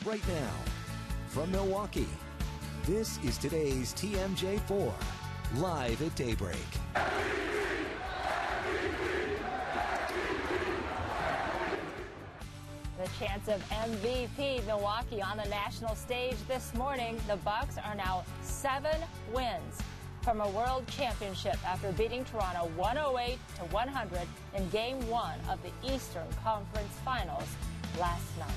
right now. From Milwaukee, this is today's TMJ4, live at Daybreak. The chance of MVP Milwaukee on the national stage this morning. The Bucks are now 7 wins from a world championship after beating Toronto 108-100 in Game 1 of the Eastern Conference Finals last night.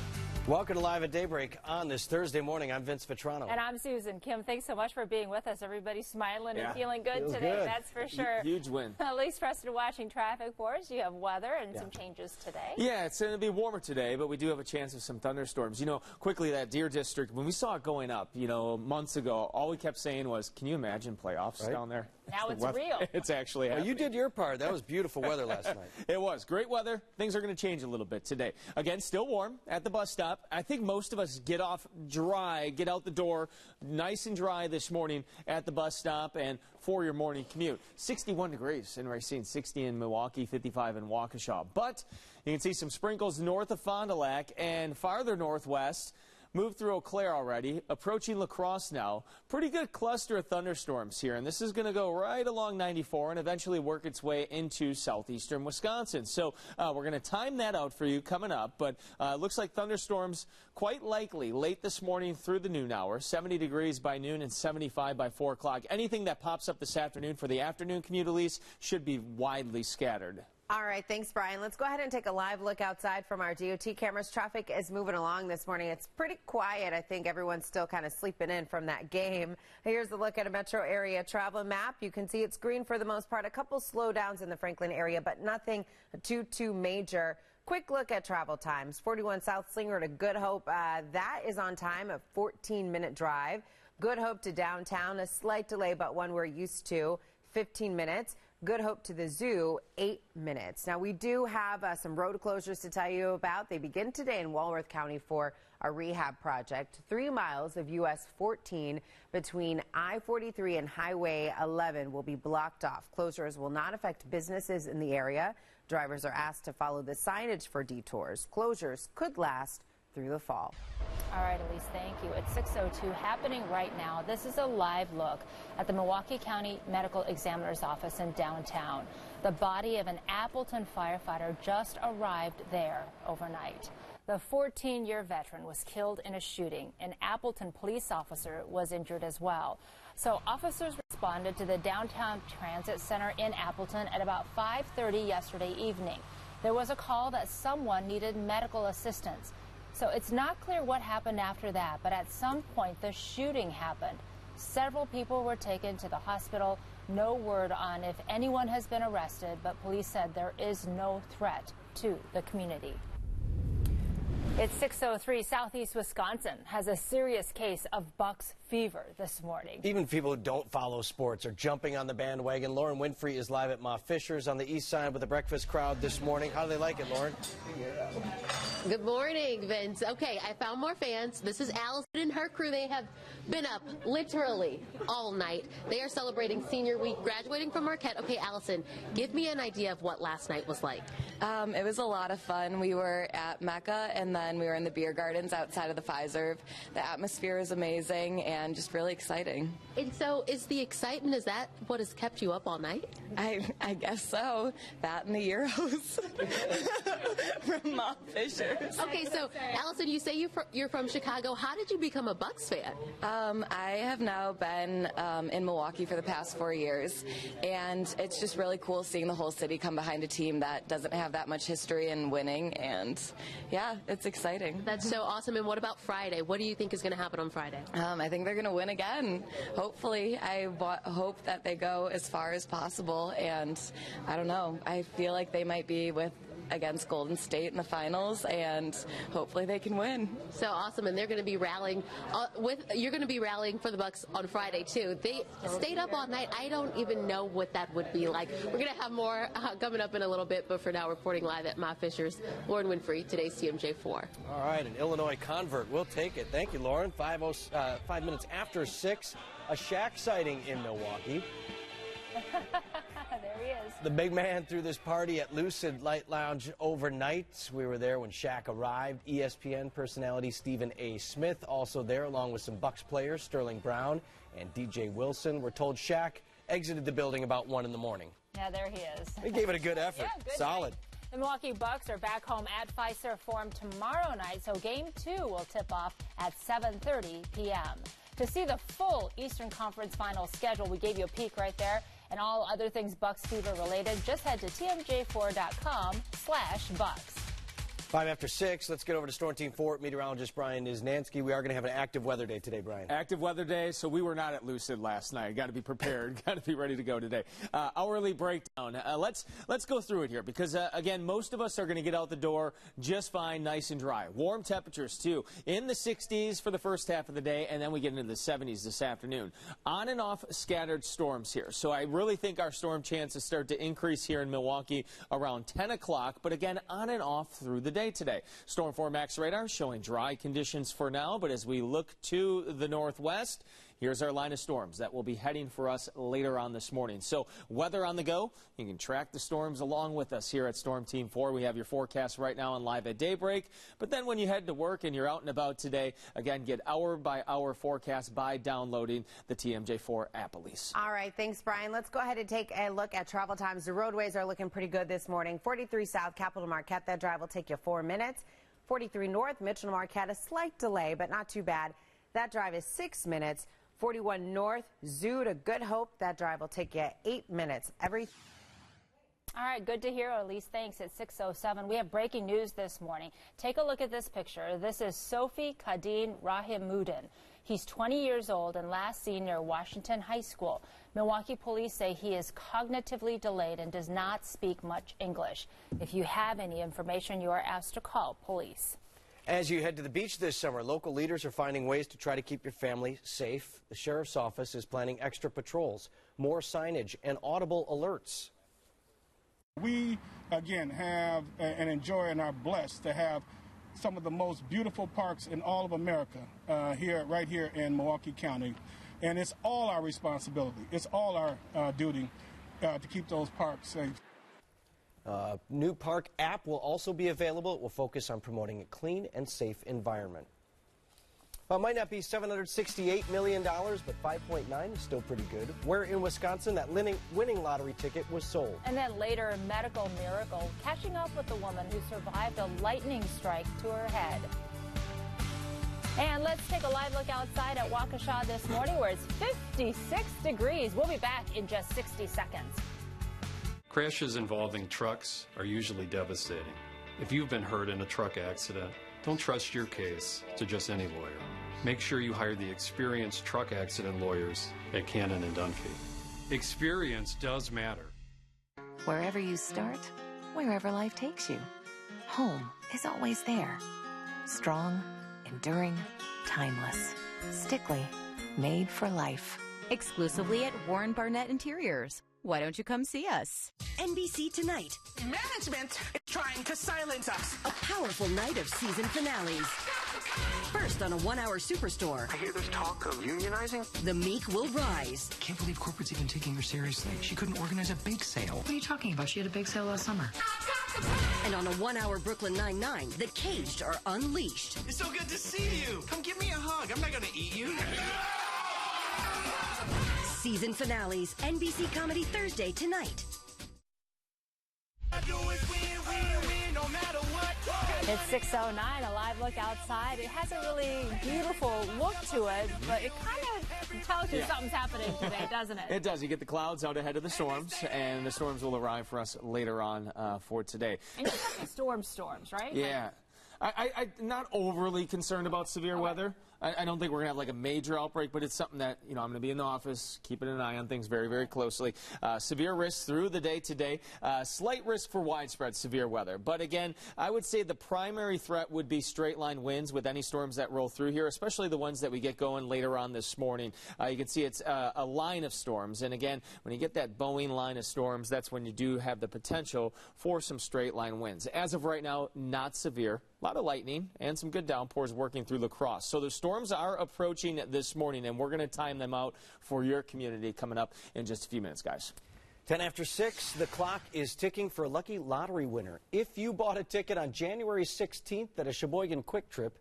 Welcome to Live at Daybreak on this Thursday morning. I'm Vince Vitrano. And I'm Susan Kim. Thanks so much for being with us. Everybody's smiling and feeling good today. Good. That's for sure. Huge win. At least Preston watching traffic for us. You have weather and some changes today. Yeah, it's going to be warmer today, but we do have a chance of some thunderstorms. You know, quickly, that Deer District, when we saw it going up, months ago, all we kept saying was, can you imagine playoffs down there? Now it's real. It's actually happening. Well, you did your part. That was beautiful weather last night. It was. Great weather. Things are going to change a little bit today. Again, still warm at the bus stop. I think most of us get off dry, get out the door nice and dry this morning at the bus stop and for your morning commute. 61 degrees in Racine, 60 in Milwaukee, 55 in Waukesha. But you can see some sprinkles north of Fond du Lac and farther northwest. Moved through Eau Claire already, approaching La Crosse now. Pretty good cluster of thunderstorms here, and this is going to go right along 94 and eventually work its way into southeastern Wisconsin. So we're going to time that out for you coming up, but looks like thunderstorms quite likely late this morning through the noon hour. 70 degrees by noon and 75 by 4 o'clock. Anything that pops up this afternoon for the afternoon commute, at least, should be widely scattered. All right, thanks, Brian. Let's go ahead and take a live look outside from our DOT cameras. Traffic is moving along this morning. It's pretty quiet. I think everyone's still kind of sleeping in from that game. Here's a look at a metro area travel map. You can see it's green for the most part. A couple slowdowns in the Franklin area, but nothing too major. Quick look at travel times. 41 South Slinger to Good Hope. That is on time, a 14-minute drive. Good Hope to downtown, a slight delay, but one we're used to, 15 minutes. Good Hope to the zoo, 8 minutes. Now, we do have some road closures to tell you about. They begin today in Walworth County for a rehab project. 3 miles of US 14 between I-43 and Highway 11 will be blocked off. Closures will not affect businesses in the area. Drivers are asked to follow the signage for detours. Closures could last through the fall. All right, Elise, thank you. It's 6:02 happening right now. This is a live look at the Milwaukee County Medical Examiner's Office in downtown. The body of an Appleton firefighter just arrived there overnight. The 14-year veteran was killed in a shooting. An Appleton police officer was injured as well. So officers responded to the downtown transit center in Appleton at about 5:30 yesterday evening. There was a call that someone needed medical assistance. So it's not clear what happened after that, but at some point the shooting happened. Several people were taken to the hospital. No word on if anyone has been arrested, but police said there is no threat to the community. It's 6:03. Southeast Wisconsin has a serious case of Bucks fever this morning. Even people who don't follow sports are jumping on the bandwagon. Lauren Winfrey is live at Ma Fisher's on the east side with the breakfast crowd this morning. How do they like it, Lauren? Good morning, Vince. Okay, I found more fans. This is Allison and her crew. They have been up literally all night. They are celebrating senior week, graduating from Marquette. Okay, Allison, give me an idea of what last night was like. It was a lot of fun. We were at Mecca, and then we were in the beer gardens outside of the Fiserv. The atmosphere is amazing and just really exciting. And so is the excitement, is that what has kept you up all night? I guess so. That and the Euros from Ma Fisher's. Okay, so Allison, you say you're from Chicago. How did you become a Bucks fan? I have now been in Milwaukee for the past 4 years, and it's just really cool seeing the whole city come behind a team that doesn't have that much history in winning, and yeah, it's exciting. That's so awesome. And what about Friday? What do you think is going to happen on Friday? I think they're going to win again. Hopefully. I hope that they go as far as possible, and I don't know. I feel like they might be against Golden State in the finals, and hopefully they can win. So awesome. And they're going to be rallying you're going to be rallying for the Bucks on Friday too. They stayed up all night. I don't even know what that would be like. We're going to have more coming up in a little bit, but for now, reporting live at Ma Fisher's, Lauren Winfrey, today's TMJ4. All right, an Illinois convert. We'll take it. Thank you, Lauren. 5 minutes after 6, a shack sighting in Milwaukee. There he is. The big man threw this party at Lucid Light Lounge overnight. We were there when Shaq arrived. ESPN personality Stephen A. Smith also there, along with some Bucks players, Sterling Brown and DJ Wilson. We're told Shaq exited the building about 1 in the morning. Yeah, there he is. He gave it a good effort. Yeah, good Solid. night. The Milwaukee Bucks are back home at Fiserv Forum tomorrow night, so Game 2 will tip off at 7:30 p.m. To see the full Eastern Conference Finals schedule, we gave you a peek right there, and all other things Bucks fever related, just head to tmj4.com/Bucks. 5 after 6, let's get over to Storm Team 4. Meteorologist Brian Iznansky. We are going to have an active weather day today, Brian. Active weather day, so we were not at Lucid last night. Got to be prepared. Got to be ready to go today. Hourly breakdown. Let's go through it here because, again, most of us are going to get out the door just fine, nice and dry. Warm temperatures, too, in the 60s for the first half of the day, and then we get into the 70s this afternoon. On and off scattered storms here. So I really think our storm chances start to increase here in Milwaukee around 10 o'clock, but, again, on and off through the day today. Storm 4 Max radar showing dry conditions for now, but as we look to the northwest, here's our line of storms that will be heading for us later on this morning. So weather on the go. You can track the storms along with us here at Storm Team 4. We have your forecast right now on Live at Daybreak. But then when you head to work and you're out and about today, again, get hour-by-hour forecast by downloading the TMJ4 app, Elise. All right, thanks, Brian. Let's go ahead and take a look at travel times. The roadways are looking pretty good this morning. 43 South, Capital Marquette. That drive will take you 4 minutes. 43 North, Mitchell to Marquette, a slight delay, but not too bad. That drive is 6 minutes. 41 North, Zoo to Good Hope. That drive will take you 8 minutes. All right, good to hear, Elise. Thanks. At 6:07, we have breaking news this morning. Take a look at this picture. This is Sophie Kadeen Rahimuddin. He's 20 years old and last seen near Washington High School. Milwaukee police say he is cognitively delayed and does not speak much English. If you have any information, you are asked to call police. As you head to the beach this summer, local leaders are finding ways to try to keep your family safe. The sheriff's office is planning extra patrols, more signage, and audible alerts. We, again, have and enjoy and are blessed to have some of the most beautiful parks in all of America right here in Milwaukee County. And it's all our responsibility. It's all our duty to keep those parks safe. New park app will also be available. It will focus on promoting a clean and safe environment. Well, it might not be $768 million, but 5.9 is still pretty good. Where in Wisconsin that winning lottery ticket was sold. And then later, a medical miracle, catching up with the woman who survived a lightning strike to her head. And let's take a live look outside at Waukesha this morning, where it's 56 degrees. We'll be back in just 60 seconds. Crashes involving trucks are usually devastating. If you've been hurt in a truck accident, don't trust your case to just any lawyer. Make sure you hire the experienced truck accident lawyers at Cannon and Dunphy. Experience does matter. Wherever you start, wherever life takes you, home is always there. Strong, enduring, timeless. Stickley, made for life. Exclusively at Warren Barnett Interiors. Why don't you come see us? NBC Tonight. Management is trying to silence us. A powerful night of season finales. First on a 1-hour superstore. I hear there's talk of unionizing. The meek will rise. Can't believe corporate's even taking her seriously. She couldn't organize a bake sale. What are you talking about? She had a bake sale last summer. And on a 1-hour Brooklyn Nine-Nine, the caged are unleashed. It's so good to see you. Come give me a hug. I'm not going to eat you. Season finales, NBC Comedy Thursday tonight. It's 6:09, a live look outside. It has a really beautiful look to it, but it kind of tells you something's happening today, doesn't it? It does. You get the clouds out ahead of the storms, and the storms will arrive for us later on for today. And you're talking storms, right? Yeah. I'm not overly concerned about severe weather. I don't think we're going to have like a major outbreak, but it's something that, I'm going to be in the office, keeping an eye on things very, very closely. Severe risks through the day today. Slight risk for widespread severe weather. But again, I would say the primary threat would be straight line winds with any storms that roll through here, especially the ones that we get going later on this morning. You can see it's a line of storms. And again, when you get that Boeing line of storms, that's when you do have the potential for some straight line winds. As of right now, not severe. A lot of lightning and some good downpours working through La Crosse. So the storms are approaching this morning, and we're going to time them out for your community coming up in just a few minutes, guys. 10 after 6, the clock is ticking for a lucky lottery winner. If you bought a ticket on January 16th at a Sheboygan Quick Trip,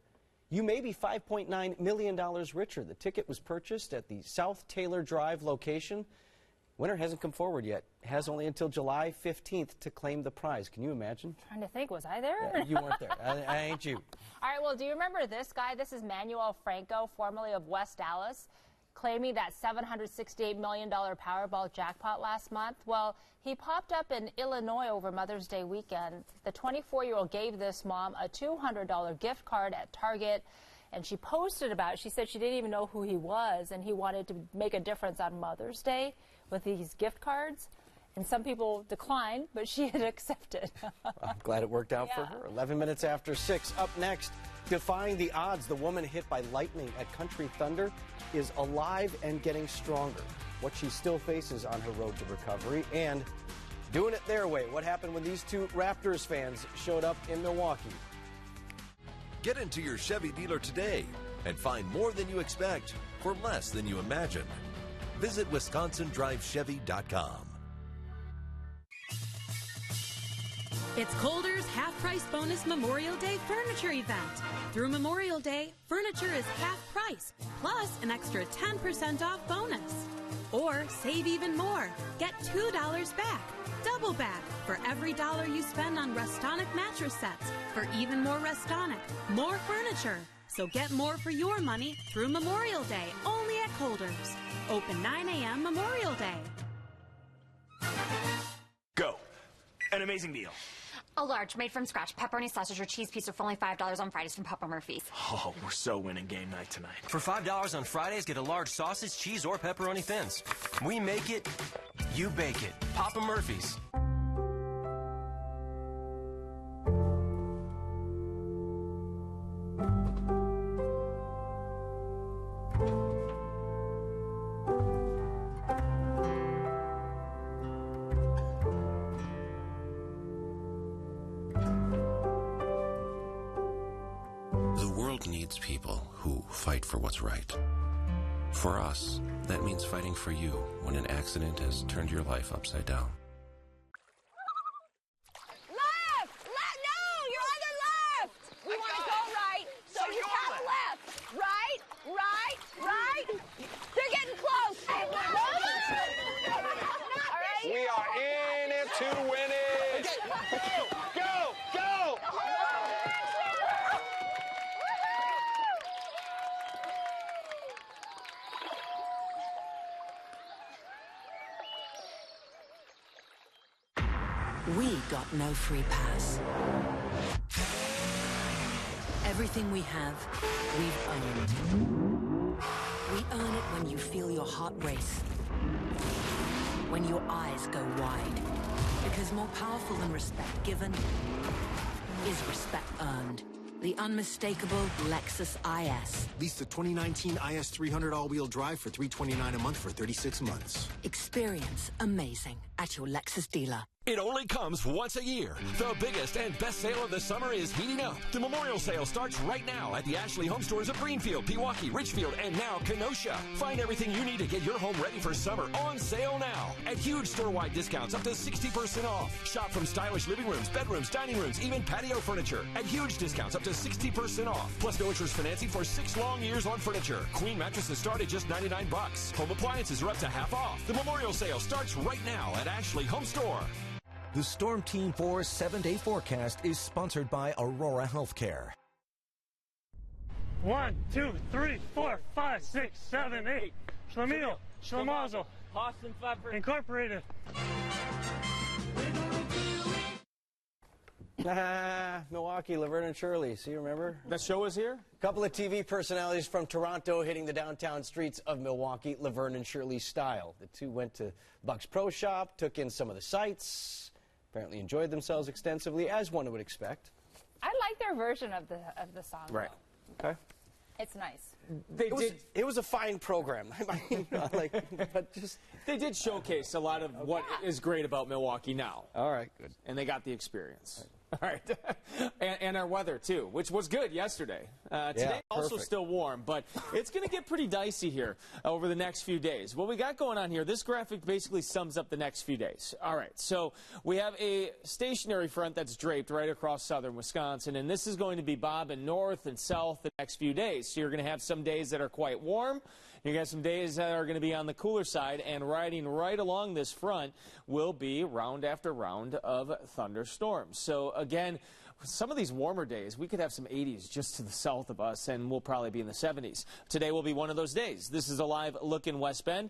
you may be $5.9 million richer. The ticket was purchased at the South Taylor Drive location. Winner hasn't come forward yet. Has only until July 15th to claim the prize. Can you imagine? Trying to think, was I there? Yeah, you weren't there. I ain't you. All right, well, do you remember this guy? This is Manuel Franco, formerly of West Dallas, claiming that $768 million Powerball jackpot last month. Well, he popped up in Illinois over Mother's Day weekend. The 24-year-old gave this mom a $200 gift card at Target, and she posted about it. She said she didn't even know who he was, and he wanted to make a difference on Mother's Day with these gift cards. And some people declined, but she had accepted. I'm glad it worked out for her. 11 minutes after 6. Up next, defying the odds, the woman hit by lightning at Country Thunder is alive and getting stronger. What she still faces on her road to recovery, and doing it their way. What happened when these two Raptors fans showed up in Milwaukee? Get into your Chevy dealer today and find more than you expect for less than you imagine. Visit WisconsinDriveChevy.com. It's Colder's half-price bonus Memorial Day furniture event. Through Memorial Day, furniture is half price, plus an extra 10% off bonus. Or save even more. Get $2 back, double back, for every dollar you spend on Restonic mattress sets. For even more Restonic, more furniture. So get more for your money through Memorial Day, only at Colder's. Open 9 a.m. Memorial Day. Go. An amazing deal. A large, made from scratch, pepperoni sausage or cheese pizza for only $5 on Fridays from Papa Murphy's. Oh, we're so winning game night tonight. For $5 on Fridays, get a large sausage, cheese, or pepperoni thins. We make it, you bake it. Papa Murphy's. Needs people who fight for what's right. For us, that means fighting for you when an accident has turned your life upside down. Left! No! You're on the left! We want to go right, so you have left. Right! They're getting close. All right? We are in it to win it. Go! We got no free pass. Everything we have, we've earned. We earn it when you feel your heart race, when your eyes go wide. Because more powerful than respect given is respect earned. The unmistakable Lexus IS. Lease the 2019 IS 300 all-wheel drive for $329 a month for 36 months. Experience amazing at your Lexus dealer. It only comes once a year. The biggest and best sale of the summer is heating up. The Memorial Sale starts right now at the Ashley Home Stores of Greenfield, Pewaukee, Richfield, and now Kenosha. Find everything you need to get your home ready for summer on sale now. At huge store-wide discounts up to 60% off. Shop from stylish living rooms, bedrooms, dining rooms, even patio furniture. At huge discounts up to 60% off. Plus no interest financing for 6 long years on furniture. Queen mattresses start at just $99. Home appliances are up to half off. The Memorial Sale starts right now at Ashley Home Store. The Storm Team 4 7-day forecast is sponsored by Aurora Healthcare. 1, 2, 3, 4, 5, 6, 7, 8. Schlemiel, Schlemazel, Incorporated. Milwaukee, Laverne and Shirley. See, remember? That show was here? A couple of TV personalities from Toronto hitting the downtown streets of Milwaukee, Laverne and Shirley style. The two went to Buck's Pro Shop, took in some of the sights, apparently enjoyed themselves extensively, as one would expect. I like their version of the song. Right. Though. Okay. It's nice. It was a fine program. I mean, but just they did showcase a lot of what is great about Milwaukee now. All right, good. And they got the experience. All right. and our weather, too, which was good yesterday. Today also still warm, but it's going to get pretty dicey here over the next few days. What we got going on here, this graphic basically sums up the next few days. All right, so we have a stationary front that's draped right across southern Wisconsin, and this is going to be bobbing north and south the next few days. So you're going to have some days that are quite warm. You got some days that are going to be on the cooler side, and riding right along this front will be round after round of thunderstorms. So again, some of these warmer days, we could have some 80s just to the south of us, and we'll probably be in the 70s. Today will be one of those days. This is a live look in West Bend.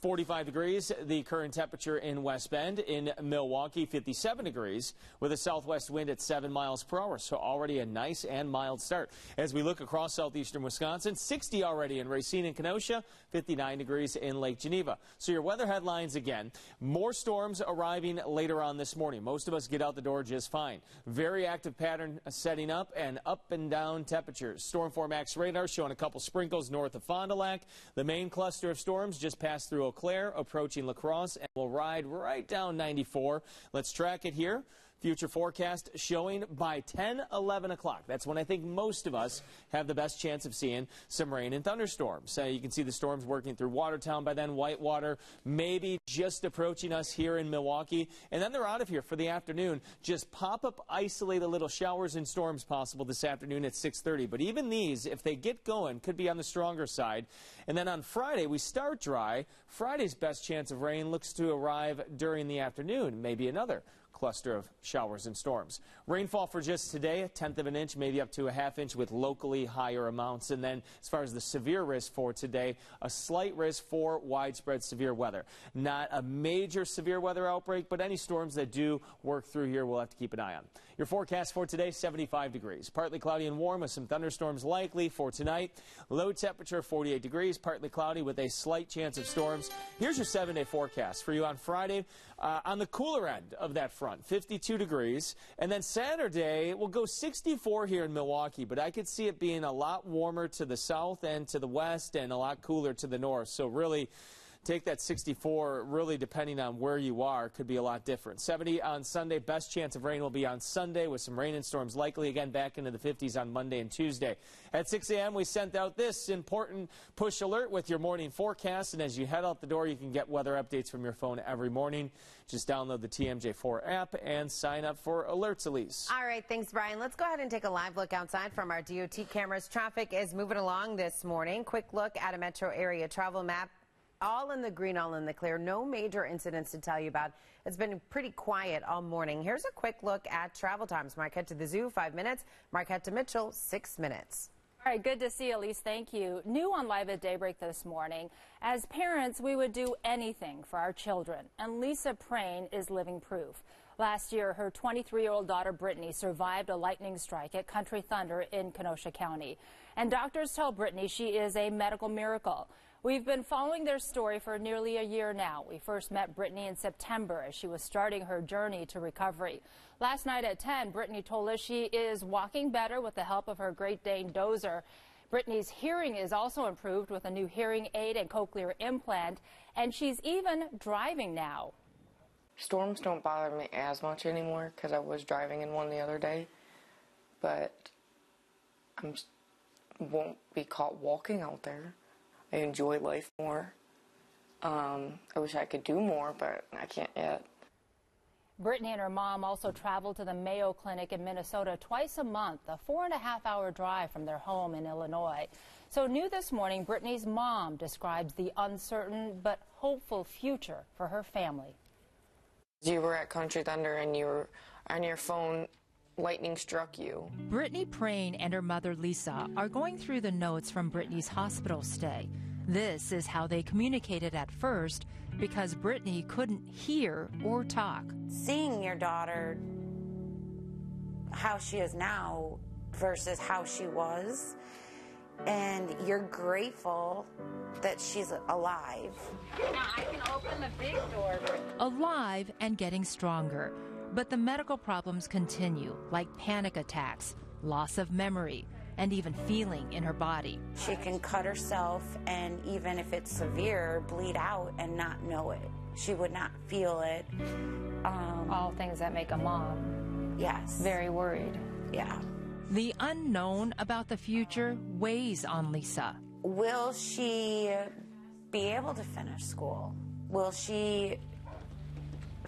45 degrees, the current temperature in West Bend. In Milwaukee, 57 degrees with a southwest wind at 7 miles per hour. So already a nice and mild start. As we look across southeastern Wisconsin, 60 already in Racine and Kenosha, 59 degrees in Lake Geneva. So your weather headlines again. More storms arriving later on this morning. Most of us get out the door just fine. Very active pattern setting up and down temperatures. Storm4Max radar showing a couple sprinkles north of Fond du Lac. The main cluster of storms just passed through Eau Claire, approaching La Crosse, and will ride right down 94. Let's track it here. Future forecast showing by 10, 11 o'clock. That's when I think most of us have the best chance of seeing some rain and thunderstorms. You can see the storms working through Watertown by then, Whitewater, maybe just approaching us here in Milwaukee. And then they're out of here for the afternoon. Just pop-up, isolated little showers and storms possible this afternoon at 6:30. But even these, if they get going, could be on the stronger side. And then on Friday, we start dry. Friday's best chance of rain looks to arrive during the afternoon, maybe another cluster of showers and storms. Rainfall for just today, 1/10 of an inch, maybe up to a 1/2 inch with locally higher amounts. And then as far as the severe risk for today, a slight risk for widespread severe weather. Not a major severe weather outbreak, but any storms that do work through here we'll have to keep an eye on. Your forecast for today, 75 degrees. Partly cloudy and warm with some thunderstorms likely for tonight. Low temperature, 48 degrees, partly cloudy with a slight chance of storms. Here's your 7-day forecast for you on Friday. On the cooler end of that front, 52 degrees. And then Saturday, we'll go 64 here in Milwaukee, but I could see it being a lot warmer to the south and to the west and a lot cooler to the north. So really, take that 64, really depending on where you are, could be a lot different. 70 on Sunday. Best chance of rain will be on Sunday with some rain and storms likely again back into the 50s on Monday and Tuesday. At 6 a.m. we sent out this important push alert with your morning forecast. And as you head out the door, you can get weather updates from your phone every morning. Just download the TMJ4 app and sign up for alerts, Elise. All right, thanks, Brian. Let's go ahead and take a live look outside from our DOT cameras. Traffic is moving along this morning. Quick look at a metro area travel map. All in the green, all in the clear. No major incidents to tell you about. It's been pretty quiet all morning. Here's a quick look at travel times. Marquette to the zoo, 5 minutes. Marquette to Mitchell, 6 minutes. All right, good to see you, Elise. Thank you. New on Live at Daybreak this morning. As parents, we would do anything for our children, and Lisa Prain is living proof. Last year, her 23-year-old daughter, Brittany, survived a lightning strike at Country Thunder in Kenosha County. And doctors tell Brittany she is a medical miracle. We've been following their story for nearly a year now. We first met Brittany in September as she was starting her journey to recovery. Last night at 10, Brittany told us she is walking better with the help of her Great Dane Dozer. Brittany's hearing is also improved with a new hearing aid and cochlear implant, and she's even driving now. Storms don't bother me as much anymore because I was driving in one the other day, but I won't be caught walking out there. I enjoy life more. I wish I could do more, but I can't yet. Brittany and her mom also travel to the Mayo Clinic in Minnesota twice a month, a 4.5-hour drive from their home in Illinois. So new this morning, Brittany's mom describes the uncertain but hopeful future for her family. You were at Country Thunder and you were on your phone, lightning struck you. Brittany Prain and her mother Lisa are going through the notes from Brittany's hospital stay. This is how they communicated at first because Brittany couldn't hear or talk. Seeing your daughter, how she is now versus how she was, and you're grateful that she's alive. Now I can open the big door. Alive and getting stronger. But the medical problems continue, like panic attacks, loss of memory, and even feeling in her body. She can cut herself and even if it's severe, bleed out and not know it. She would not feel it. All things that make a mom Yes. Very worried. Yeah. The unknown about the future weighs on Lisa. Will she be able to finish school? Will she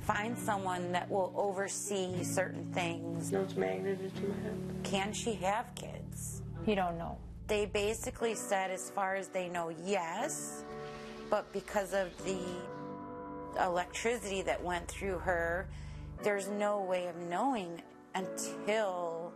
find someone that will oversee certain things? Notes magneted to my head. Can she have kids? You don't know. They basically said, as far as they know, yes, but because of the electricity that went through her, there's no way of knowing until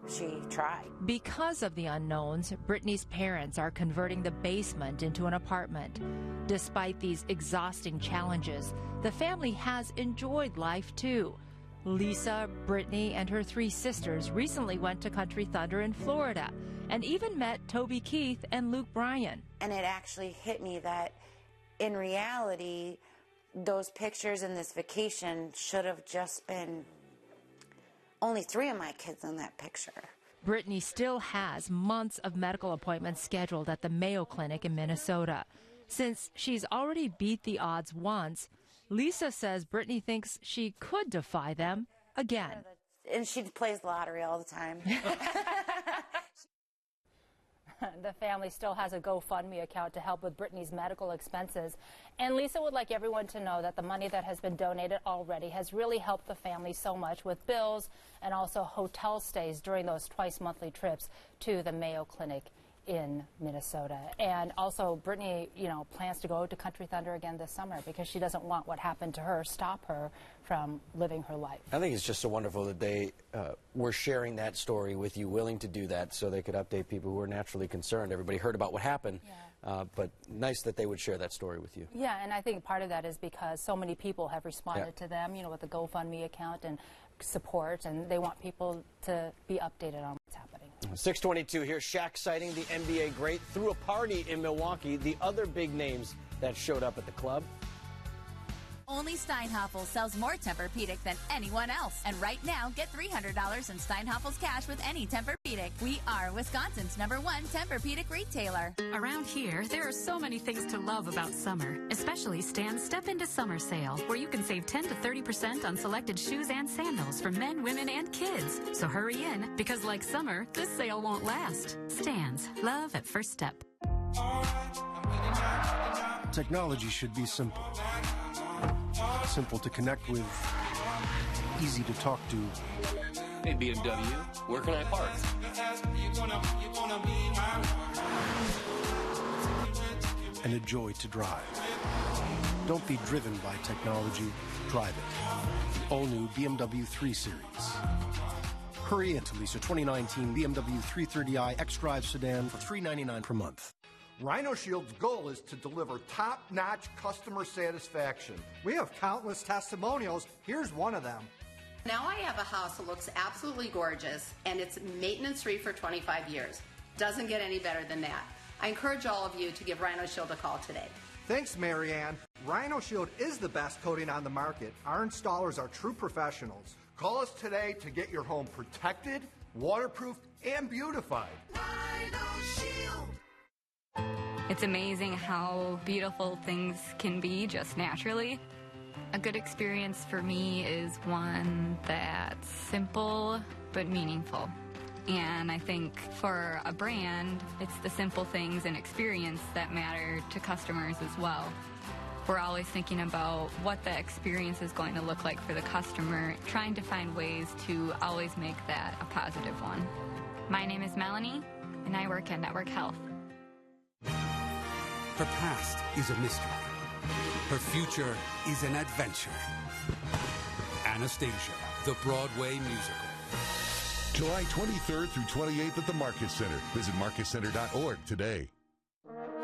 she tried. Because of the unknowns, Brittany's parents are converting the basement into an apartment. Despite these exhausting challenges, the family has enjoyed life too. Lisa, Brittany, and her 3 sisters recently went to Country Thunder in Florida and even met Toby Keith and Luke Bryan. And it actually hit me that in reality, those pictures in this vacation should have just been only 3 of my kids in that picture. Brittany still has months of medical appointments scheduled at the Mayo Clinic in Minnesota. Since she's already beat the odds once, Lisa says Brittany thinks she could defy them again. And she plays lottery all the time. The family still has a GoFundMe account to help with Brittany's medical expenses. And Lisa would like everyone to know that the money that has been donated already has really helped the family so much with bills and also hotel stays during those twice-monthly trips to the Mayo Clinic in Minnesota. And also Brittany, plans to go to Country Thunder again this summer because she doesn't want what happened to her stop her from living her life. I think it's just so wonderful that they were sharing that story with you, willing to do that so they could update people who are naturally concerned. Everybody heard about what happened, but nice that they would share that story with you. Yeah, and I think part of that is because so many people have responded to them, with the GoFundMe account and support, and they want people to be updated on what's happening. 6:22 here. Shaq citing the NBA great threw a party in Milwaukee. The other big names that showed up at the club. Only Steinhoffel sells more Tempur-Pedic than anyone else. And right now, get $300 in Steinhoffel's cash with any Tempur-Pedic. We are Wisconsin's #1 Tempur-Pedic retailer. Around here, there are so many things to love about summer, especially Stan's Step Into Summer sale, where you can save 10 to 30% on selected shoes and sandals for men, women, and kids. So hurry in, because like summer, this sale won't last. Stan's, love at first step. Technology should be simple. Simple to connect with, easy to talk to. Hey, BMW, where can I park? And a joy to drive. Don't be driven by technology, drive it. The all-new BMW 3 Series. Hurry into Lisa 2019 BMW 330i xDrive sedan for $399 per month. Rhino Shield's goal is to deliver top-notch customer satisfaction. We have countless testimonials. Here's one of them. Now I have a house that looks absolutely gorgeous, and it's maintenance-free for 25 years. Doesn't get any better than that. I encourage all of you to give Rhino Shield a call today. Thanks, Marianne. Rhino Shield is the best coating on the market. Our installers are true professionals. Call us today to get your home protected, waterproofed, and beautified. Rhino Shield! It's amazing how beautiful things can be just naturally. A good experience for me is one that's simple but meaningful. And I think for a brand, it's the simple things and experience that matter to customers as well. We're always thinking about what the experience is going to look like for the customer, trying to find ways to always make that a positive one. My name is Melanie, and I work at Network Health. Her past is a mystery. Her future is an adventure. Anastasia, the Broadway musical. July 23rd through 28th at the Market Center. Visit marketcenter.org today.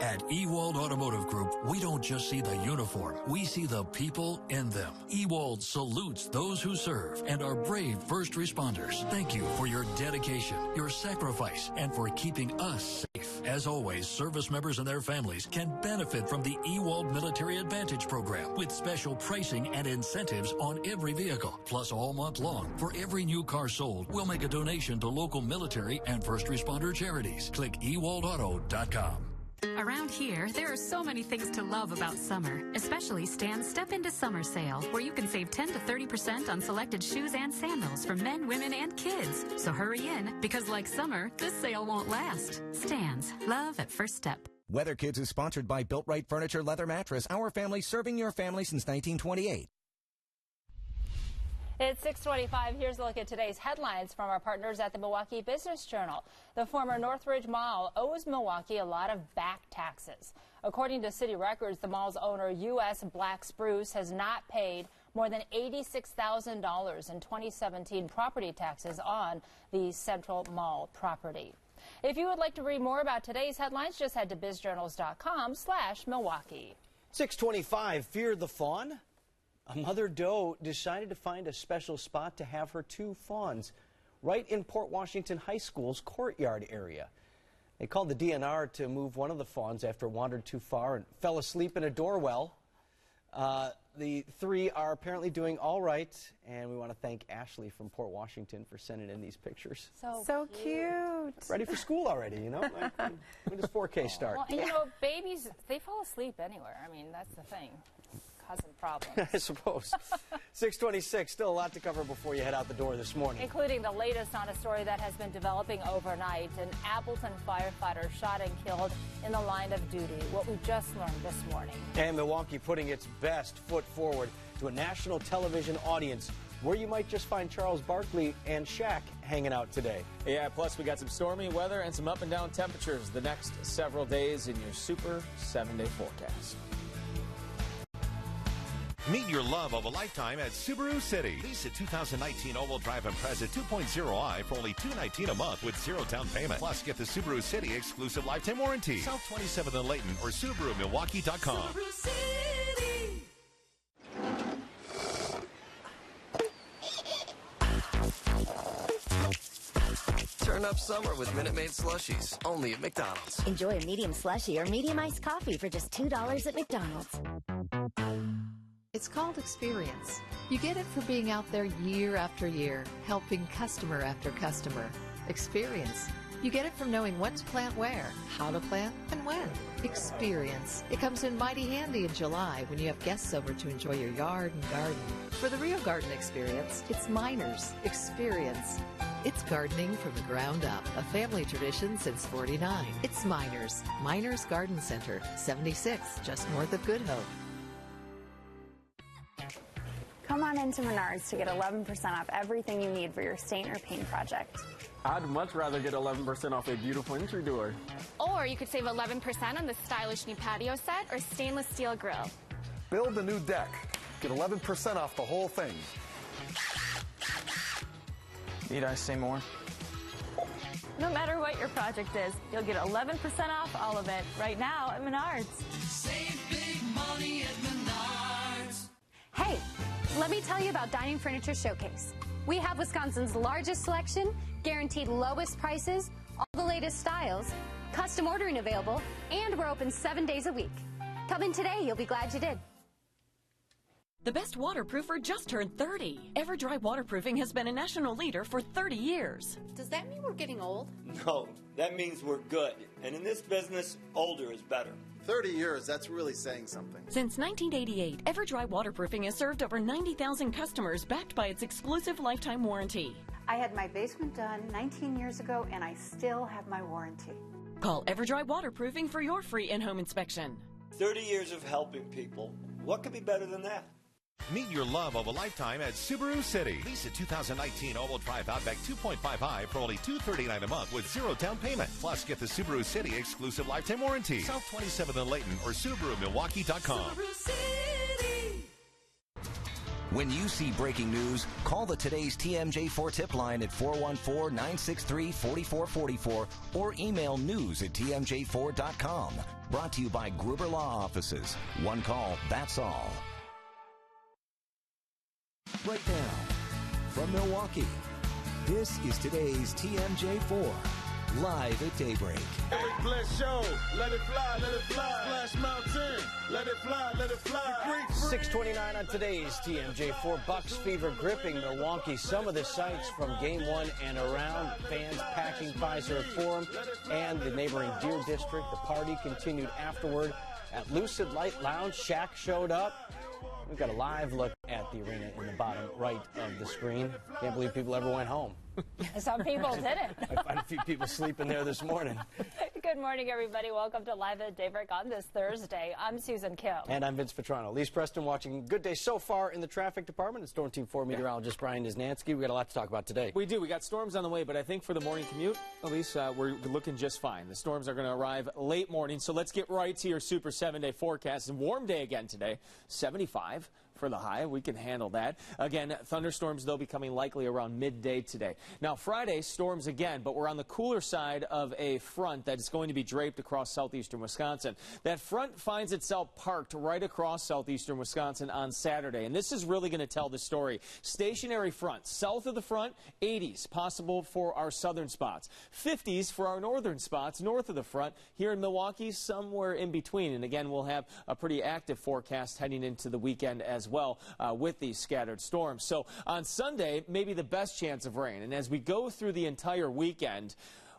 At Ewald Automotive Group, we don't just see the uniform, we see the people in them. Ewald salutes those who serve and our brave first responders. Thank you for your dedication, your sacrifice, and for keeping us safe. As always, service members and their families can benefit from the Ewald Military Advantage Program with special pricing and incentives on every vehicle. Plus, all month long, for every new car sold, we'll make a donation to local military and first responder charities. Click ewaldauto.com. Around here, there are so many things to love about summer, especially Stan's Step Into Summer sale, where you can save 10 to 30% on selected shoes and sandals for men, women, and kids. So hurry in, because like summer, this sale won't last. Stan's, love at first step. Weather Kids is sponsored by Built Right Furniture Leather Mattress, our family serving your family since 1928. It's 6:25. Here's a look at today's headlines from our partners at the Milwaukee Business Journal. The former Northridge Mall owes Milwaukee a lot of back taxes. According to city records, the mall's owner, U.S. Black Spruce, has not paid more than $86,000 in 2017 property taxes on the Central Mall property. If you would like to read more about today's headlines, just head to bizjournals.com/Milwaukee. 625, fear the fawn? A mother doe decided to find a special spot to have her 2 fawns right in Port Washington High School's courtyard area. They called the DNR to move one of the fawns after it wandered too far and fell asleep in a doorwell. The 3 are apparently doing all right, and we want to thank Ashley from Port Washington for sending in these pictures. So cute. Ready for school already, you know? When does 4K start? Well, and you know, babies, they fall asleep anywhere. I mean, that's the thing. Causing problems. I suppose. 626, still a lot to cover before you head out the door this morning. Including the latest on a story that has been developing overnight. An Appleton firefighter shot and killed in the line of duty. What we just learned this morning. And Milwaukee putting its best foot forward to a national television audience, where you might just find Charles Barkley and Shaq hanging out today. Yeah, plus we got some stormy weather and some up and down temperatures the next several days in your super 7-day forecast. Meet your love of a lifetime at Subaru City. Lease a 2019 all-wheel drive Impreza 2.0i for only $219 a month with 0 down payment. Plus, get the Subaru City exclusive lifetime warranty. South 27th and Layton or SubaruMilwaukee.com. Subaru City. Turn up summer with Minute Maid slushies, only at McDonald's. Enjoy a medium slushie or medium iced coffee for just $2 at McDonald's. It's called experience. You get it for being out there year after year, helping customer after customer. Experience. You get it from knowing what to plant where, how to plant, and when. Experience. It comes in mighty handy in July when you have guests over to enjoy your yard and garden. For the real garden experience, it's Miners Experience. It's gardening from the ground up, a family tradition since '49. It's Miners. Miners Garden Center, 76, just north of Good Hope. Come on into Menards to get 11% off everything you need for your stain or paint project. I'd much rather get 11% off a beautiful entry door. Or you could save 11% on the stylish new patio set or stainless steel grill. Build a new deck. Get 11% off the whole thing. Need I say more? No matter what your project is, you'll get 11% off all of it right now at Menards. Save big money at Menards. Hey, let me tell you about Dining Furniture Showcase. We have Wisconsin's largest selection, guaranteed lowest prices, all the latest styles, custom ordering available, and we're open 7 days a week. Come in today, you'll be glad you did. The best waterproofer just turned 30. EverDry Waterproofing has been a national leader for 30 years. Does that mean we're getting old? No, that means we're good. And in this business, older is better. 30 years, that's really saying something. Since 1988, EverDry Waterproofing has served over 90,000 customers backed by its exclusive lifetime warranty. I had my basement done 19 years ago and I still have my warranty. Call EverDry Waterproofing for your free in-home inspection. 30 years of helping people. What could be better than that? Meet your love of a lifetime at Subaru City. Lease a 2019 all-wheel drive Outback 2.5i for only $239 a month with 0 down payment. Plus, get the Subaru City exclusive lifetime warranty. South 27th and Layton or SubaruMilwaukee.com. Subaru City. When you see breaking news, call the Today's TMJ4 tip line at 414-963-4444 or email news@tmj4.com. Brought to you by Gruber Law Offices. One call, that's all. Right now, from Milwaukee, this is today's TMJ4 live at Daybreak. Bless show, let it fly, Splash Mountain, let it fly. 6:29 on today's TMJ4. Bucks fever gripping Milwaukee. Some of the sights from Game 1 and around. Fans packing Fiserv Forum and the neighboring Deer District. The party continued afterward at Lucid Light Lounge. Shaq showed up. We've got a live look at the arena in the bottom right of the screen. Can't believe people ever went home. Some people didn't. I find a few people sleeping there this morning. Good morning, everybody. Welcome to Live at Daybreak on this Thursday. I'm Susan Kim. And I'm Vince Petrano. Lise Preston watching. Good day so far in the traffic department. It's Storm Team 4 meteorologist Brian Niznansky. We got a lot to talk about today. We do. We got storms on the way, but I think for the morning commute, at least we're looking just fine. The storms are going to arrive late morning, so let's get right to your Super 7-day forecast. And warm day again today, 75 for the high. We can handle that. Again, thunderstorms, though, becoming likely around midday today. Now, Friday, storms again, but we're on the cooler side of a front that is going to be draped across southeastern Wisconsin. That front finds itself parked right across southeastern Wisconsin on Saturday, and this is really going to tell the story. Stationary front. South of the front, 80s possible for our southern spots. 50s for our northern spots north of the front. Here in Milwaukee, somewhere in between. And again, we'll have a pretty active forecast heading into the weekend as well with these scattered storms. So on Sunday, maybe the best chance of rain. And as we go through the entire weekend,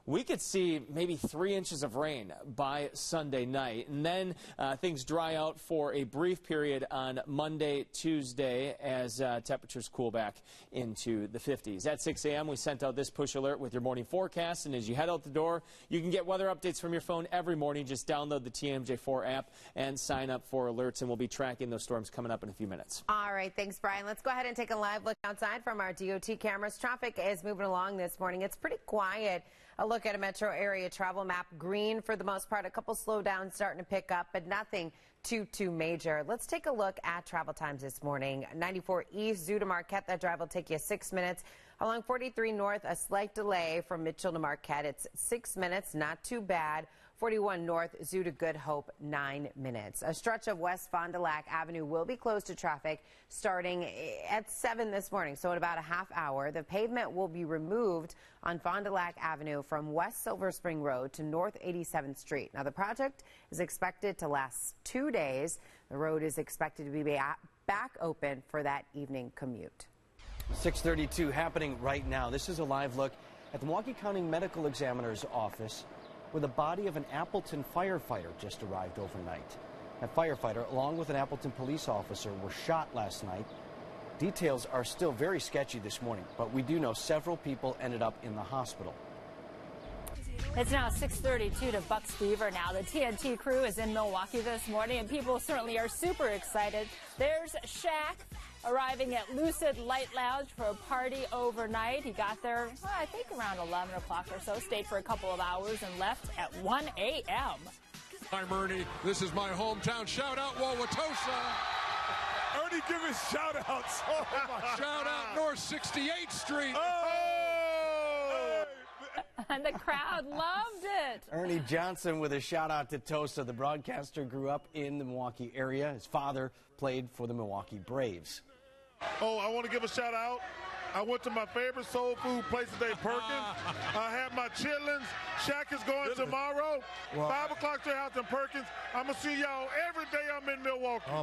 we could see maybe 3 inches of rain by Sunday night. And then things dry out for a brief period on Monday, Tuesday, as temperatures cool back into the 50s. At 6 a.m., we sent out this push alert with your morning forecast. And as you head out the door, you can get weather updates from your phone every morning. Just download the TMJ4 app and sign up for alerts. And we'll be tracking those storms coming up in a few minutes. All right. Thanks, Brian. Let's go ahead and take a live look outside from our DOT cameras. Traffic is moving along this morning. It's pretty quiet. A look at a metro area travel map. Green for the most part. A couple slowdowns starting to pick up, but nothing too major. Let's take a look at travel times this morning. 94 East, Zoo to Marquette. That drive will take you 6 minutes. Along 43 North, a slight delay from Mitchell to Marquette. It's 6 minutes, not too bad. 41 North, Zoo to Good Hope, 9 minutes. A stretch of West Fond du Lac Avenue will be closed to traffic starting at 7 this morning, so in about a half hour. The pavement will be removed on Fond du Lac Avenue from West Silver Spring Road to North 87th Street. Now, the project is expected to last 2 days. The road is expected to be back open for that evening commute. 6:32 happening right now. This is a live look at the Milwaukee County Medical Examiner's office, where the body of an Appleton firefighter just arrived overnight. That firefighter, along with an Appleton police officer, were shot last night. Details are still very sketchy this morning, but we do know several people ended up in the hospital. It's now 6:32 to Bucks Fever now. The TNT crew is in Milwaukee this morning, and people certainly are super excited. There's Shaq arriving at Lucid Light Lounge for a party overnight. He got there, I think, around 11 o'clock or so, stayed for a couple of hours, and left at 1 a.m. I'm Ernie. This is my hometown. Shout out Wauwatosa. Ernie giving shout outs. Oh, shout out North 68th Street. And the crowd loved it. Ernie Johnson with a shout out to Tosa. The broadcaster grew up in the Milwaukee area. His father played for the Milwaukee Braves. Oh, I want to give a shout out. I went to my favorite soul food place today, Perkins. I had my chitlins. Shaq is going tomorrow. 5 o'clock to house in Perkins. I'm going to see y'all every day I'm in Milwaukee.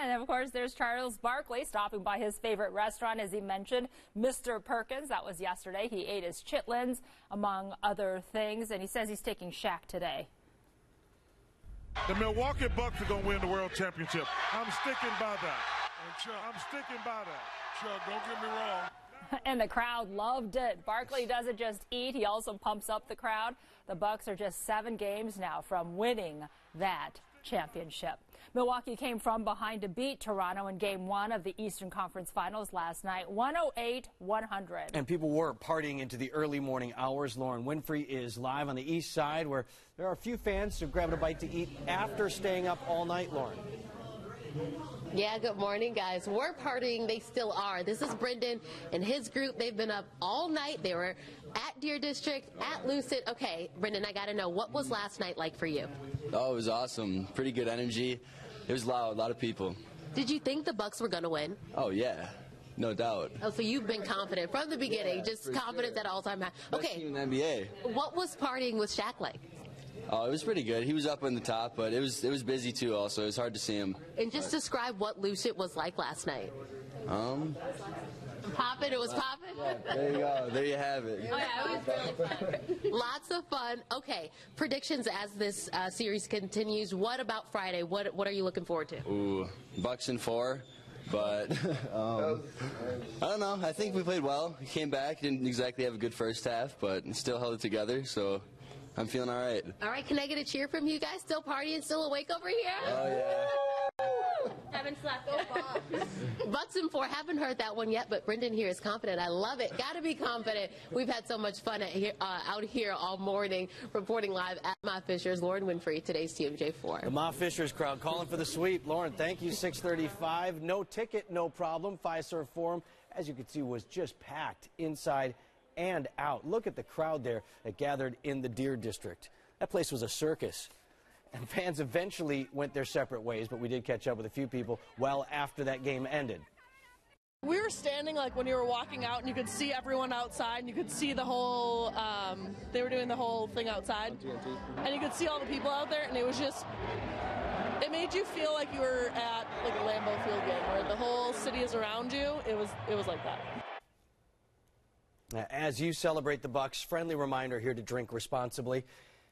And, of course, there's Charles Barkley stopping by his favorite restaurant, as he mentioned, Mr. Perkins. That was yesterday. He ate his chitlins, among other things, and he says he's taking Shaq today. The Milwaukee Bucks are going to win the World Championship. I'm sticking by that. I'm sticking by that. Chuck, don't get me wrong. And the crowd loved it. Barkley doesn't just eat, he also pumps up the crowd. The Bucks are just 7 games now from winning that championship. Milwaukee came from behind to beat Toronto in Game 1 of the Eastern Conference Finals last night, 108-100. And people were partying into the early morning hours. Lauren Winfrey is live on the east side, where there are a few fans who grabbed a bite to eat after staying up all night, Lauren. Yeah, good morning, guys. We're partying. They still are. This is Brendan and his group. They've been up all night. They were at Deer District, at Lucid. Okay, Brendan, I got to know, what was last night like for you? Oh, it was awesome. Pretty good energy. It was loud, a lot of people. Did you think the Bucks were going to win? Oh, yeah. No doubt. Oh, so you've been confident from the beginning, just confidence at all-time high. Best team in the NBA. What was partying with Shaq like? Oh, it was pretty good. He was up on the top, but it was busy too. Also, it was hard to see him. And just describe what Lucid was like last night. Poppin', it was poppin'? Yeah, there you go. There you have it. Oh, yeah, it was really fun. Lots of fun. Okay, predictions as this series continues. What about Friday? What are you looking forward to? Ooh, Bucks in 4. But I don't know. I think we played well. We came back, didn't exactly have a good first half, but still held it together. So I'm feeling all right. All right, can I get a cheer from you guys? Still partying, still awake over here? Oh, yeah. Haven't slept. Bucks in 4. Haven't heard that one yet, but Brendan here is confident. I love it. Got to be confident. We've had so much fun out here all morning, reporting live at Ma Fisher's. Lauren Winfrey, today's TMJ4. The Ma Fisher's crowd calling for the sweep. Lauren, thank you. 6:35. No ticket, no problem. Fiserv Forum, as you can see, was just packed inside and out. Look at the crowd there that gathered in the Deer District. That place was a circus. And fans eventually went their separate ways, but we did catch up with a few people well after that game ended. We were standing like when you were walking out, and you could see everyone outside, and you could see the whole, they were doing the whole thing outside, and you could see all the people out there, and it was just, it made you feel like you were at like a Lambeau Field game where the whole city is around you. It was like that. As you celebrate the Bucks, friendly reminder here to drink responsibly.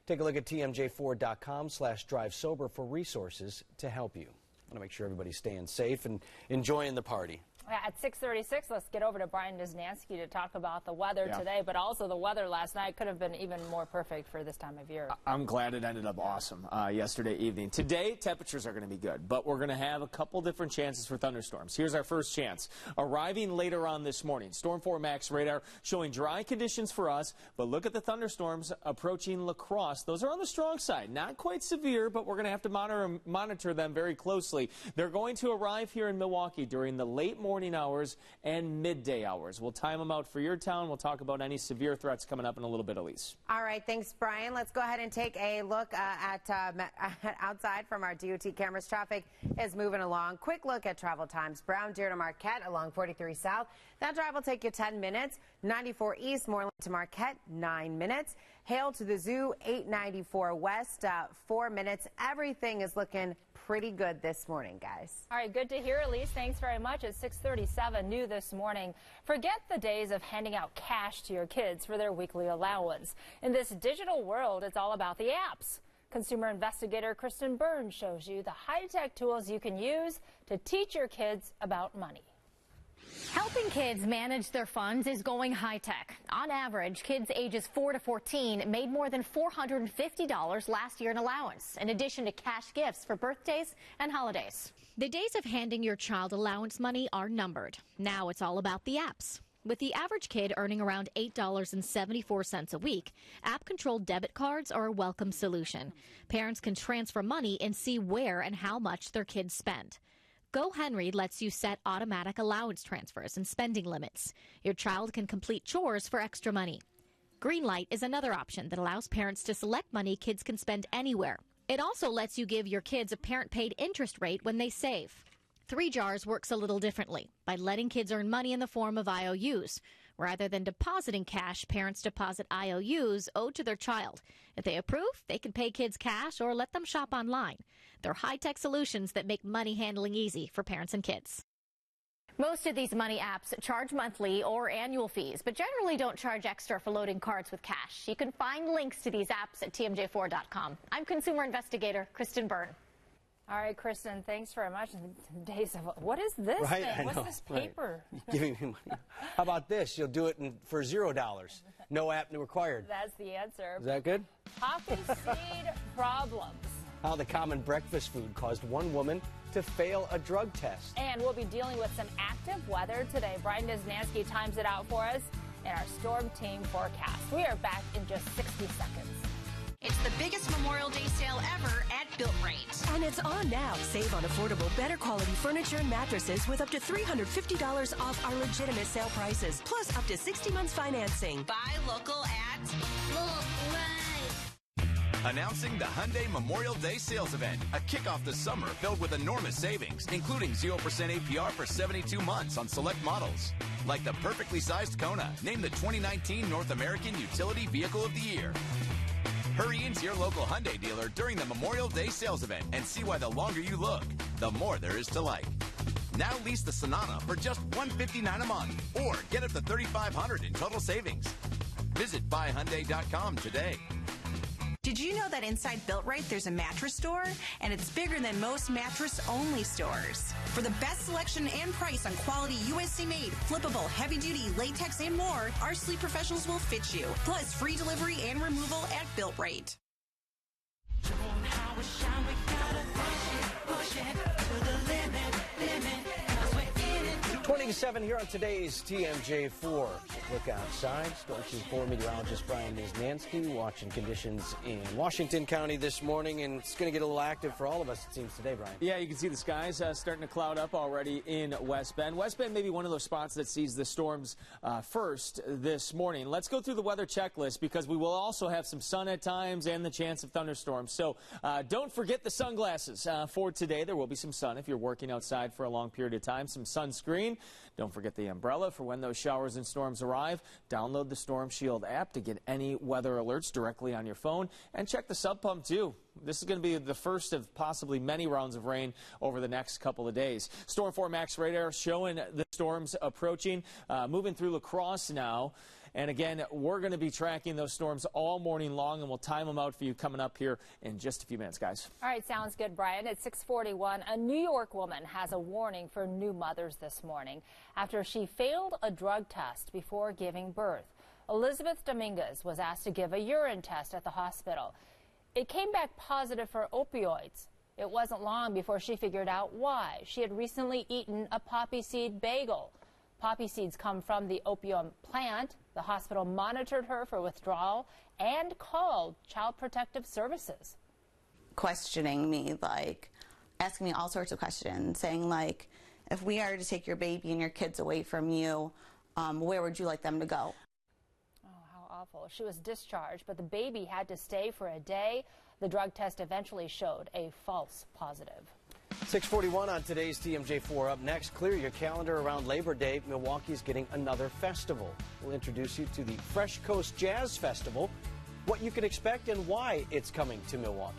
Take a look at tmj4.com/drivesober for resources to help you. I want to make sure everybody's staying safe and enjoying the party. At 6:36, let's get over to Brian Wisniewski to talk about the weather today, but also the weather last night could have been even more perfect for this time of year. I'm glad it ended up awesome yesterday evening. Today, temperatures are going to be good, but we're going to have a couple different chances for thunderstorms. Here's our first chance. Arriving later on this morning, Storm 4 Max radar showing dry conditions for us, but look at the thunderstorms approaching La Crosse. Those are on the strong side. Not quite severe, but we're going to have to monitor them very closely. They're going to arrive here in Milwaukee during the late morning hours and midday hours. We'll time them out for your town. We'll talk about any severe threats coming up in a little bit, Elise. All right, thanks, Brian. Let's go ahead and take a look at outside from our DOT cameras. Traffic is moving along. Quick look at travel times. Brown Deer to Marquette along 43 South. That drive will take you 10 minutes. 94 East, Moreland to Marquette, 9 minutes. Hale to the Zoo, 894 West, 4 minutes. Everything is looking pretty good this morning, guys. All right, good to hear, Elise. Thanks very much. At 6:37, new this morning. Forget the days of handing out cash to your kids for their weekly allowance. In this digital world, it's all about the apps. Consumer investigator Kristen Byrne shows you the high-tech tools you can use to teach your kids about money. Helping kids manage their funds is going high-tech. On average, kids ages 4 to 14 made more than $450 last year in allowance, in addition to cash gifts for birthdays and holidays. The days of handing your child allowance money are numbered. Now it's all about the apps. With the average kid earning around $8.74 a week, app-controlled debit cards are a welcome solution. Parents can transfer money and see where and how much their kids spend. GoHenry lets you set automatic allowance transfers and spending limits. Your child can complete chores for extra money. Greenlight is another option that allows parents to select money kids can spend anywhere. It also lets you give your kids a parent-paid interest rate when they save. 3 Jars works a little differently by letting kids earn money in the form of IOUs. Rather than depositing cash, parents deposit IOUs owed to their child. If they approve, they can pay kids cash or let them shop online. They're high-tech solutions that make money handling easy for parents and kids. Most of these money apps charge monthly or annual fees, but generally don't charge extra for loading cards with cash. You can find links to these apps at tmj4.com. I'm consumer investigator Kristen Byrne. All right, Kristen, thanks very much. Days of, what is this Right, thing? I What's know, this paper? Right. Giving me money. How about this? You'll do it for $0. No app required. That's the answer. Is that good? Poppy seed problems. How the common breakfast food caused one woman to fail a drug test. And we'll be dealing with some active weather today. Brian Wisniewski times it out for us in our Storm Team forecast. We are back in just 60 seconds. It's the biggest Memorial Day sale ever at Built Right. And it's on now. Save on affordable, better quality furniture and mattresses with up to $350 off our legitimate sale prices, plus up to 60 months financing. Buy local at Built Right. Announcing the Hyundai Memorial Day sales event, a kickoff this summer filled with enormous savings, including 0% APR for 72 months on select models. Like the perfectly sized Kona, named the 2019 North American Utility Vehicle of the Year. Hurry into your local Hyundai dealer during the Memorial Day sales event and see why the longer you look, the more there is to like. Now lease the Sonata for just $159 a month, or get up to $3,500 in total savings. Visit buyhyundai.com today. Did you know that inside Built-Right there's a mattress store? And it's bigger than most mattress-only stores. For the best selection and price on quality USC-made, flippable, heavy-duty, latex, and more, our sleep professionals will fit you. Plus, free delivery and removal at Built-Right. 27 here on today's TMJ4. Look outside. Storm Team 4 meteorologist Brian Wisnansky watching conditions in Washington County this morning, and it's going to get a little active for all of us, it seems, today, Brian. Yeah, you can see the skies starting to cloud up already in West Bend. West Bend may be one of those spots that sees the storms first this morning. Let's go through the weather checklist because we will also have some sun at times and the chance of thunderstorms. So don't forget the sunglasses for today. There will be some sun if you're working outside for a long period of time. Some sunscreen. Don't forget the umbrella for when those showers and storms arrive. Download the Storm Shield app to get any weather alerts directly on your phone. And check the sub pump, too. This is going to be the first of possibly many rounds of rain over the next couple of days. Storm 4 Max radar showing the storms approaching, moving through La Crosse now. And again, we're going to be tracking those storms all morning long, and we'll time them out for you coming up here in just a few minutes, guys. All right, sounds good, Brian. At 6:41, a New York woman has a warning for new mothers this morning after she failed a drug test before giving birth. Elizabeth Dominguez was asked to give a urine test at the hospital. It came back positive for opioids. It wasn't long before she figured out why. She had recently eaten a poppy seed bagel. Poppy seeds come from the opium plant. The hospital monitored her for withdrawal and called Child Protective Services. Questioning me, like asking me all sorts of questions, saying like, if we are to take your baby and your kids away from you, where would you like them to go? Oh, how awful. She was discharged, but the baby had to stay for a day. The drug test eventually showed a false positive. 6:41 on today's TMJ4. Up next, clear your calendar around Labor Day. Milwaukee's getting another festival. We'll introduce you to the Fresh Coast Jazz Festival, what you can expect and why it's coming to Milwaukee.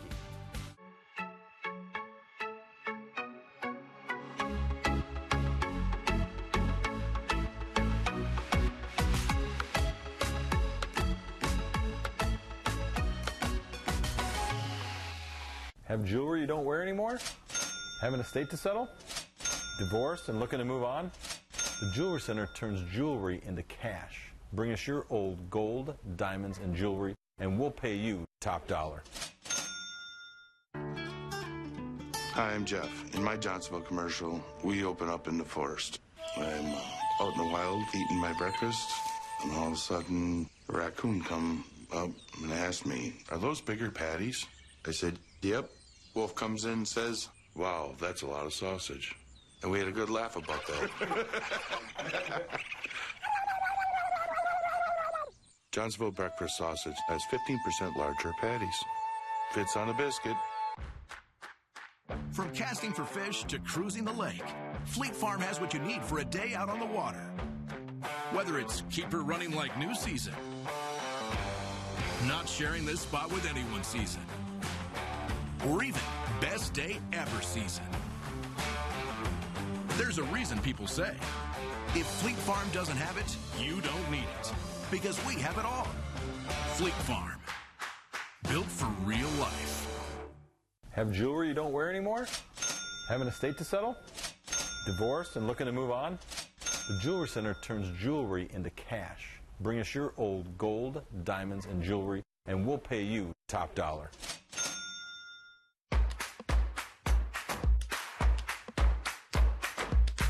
Have jewelry you don't wear anymore? Have an estate to settle? Divorced and looking to move on? The Jewelry Center turns jewelry into cash. Bring us your old gold, diamonds, and jewelry, and we'll pay you top dollar. Hi, I'm Jeff. In my Johnsonville commercial, we open up in the forest. I'm out in the wild eating my breakfast, and all of a sudden, a raccoon come up and asked me, "Are those bigger patties?" I said, "Yep." Wolf comes in and says, "Wow, that's a lot of sausage." And we had a good laugh about that. Johnsonville breakfast sausage has 15% larger patties. Fits on a biscuit. From casting for fish to cruising the lake, Fleet Farm has what you need for a day out on the water. Whether it's keep her running like new season, not sharing this spot with anyone season, or even best day ever season. There's a reason people say, if Fleet Farm doesn't have it, you don't need it. Because we have it all. Fleet Farm. Built for real life. Have jewelry you don't wear anymore? Have an estate to settle? Divorced and looking to move on? The Jewelry Center turns jewelry into cash. Bring us your old gold, diamonds, and jewelry, and we'll pay you top dollar.